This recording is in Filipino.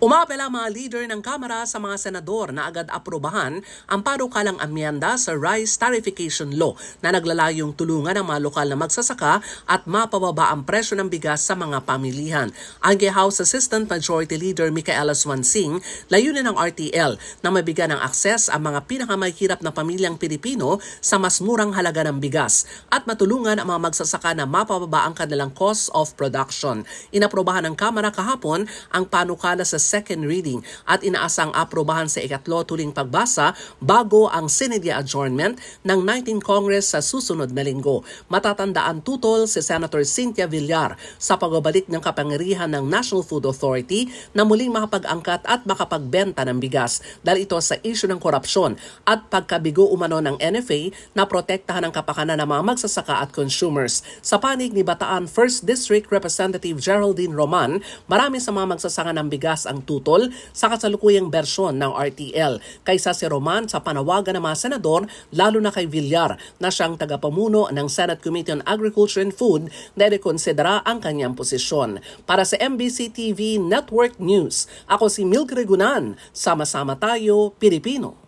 Umapela ang mga leader ng Kamara sa mga senador na agad aprobahan ang panukalang amyenda sa Rice Tarification Law na naglalayong tulungan ang mga lokal na magsasaka at mapababa ang presyo ng bigas sa mga pamilihan. Ang House Assistant Majority Leader Micaela Swansing, layunin ng RTL na mabigyan ng akses ang mga pinakamahirap na pamilyang Pilipino sa mas murang halaga ng bigas at matulungan ang mga magsasaka na mapababa ang kanilang cost of production. Inaprobahan ng Kamara kahapon ang panukala sa second reading at inaasang aprobahan sa ikatlo tuling pagbasa bago ang Senate adjournment ng 19th Congress sa susunod na linggo. Matatandaan tutol si Senator Cynthia Villar sa pagbabalik ng kapangyarihan ng National Food Authority na muling makapag-angkat at makapagbenta ng bigas dahil ito sa issue ng korupsyon at pagkabigo umano ng NFA na protektahan ang kapakanan ng mga magsasaka at consumers. Sa panig ni Bataan 1st District Representative Geraldine Roman, marami sa mga magsasaka ng bigas ang tutol sa kasalukuyang bersyon ng RTL kaysa si Roman sa panawagan ng mga senador lalo na kay Villar na siyang tagapamuno ng Senate Committee on Agriculture and Food na irekonsidera ang kanyang posisyon. Para sa MBC TV Network News, ako si Milk Regunan. Sama-sama tayo, Pilipino.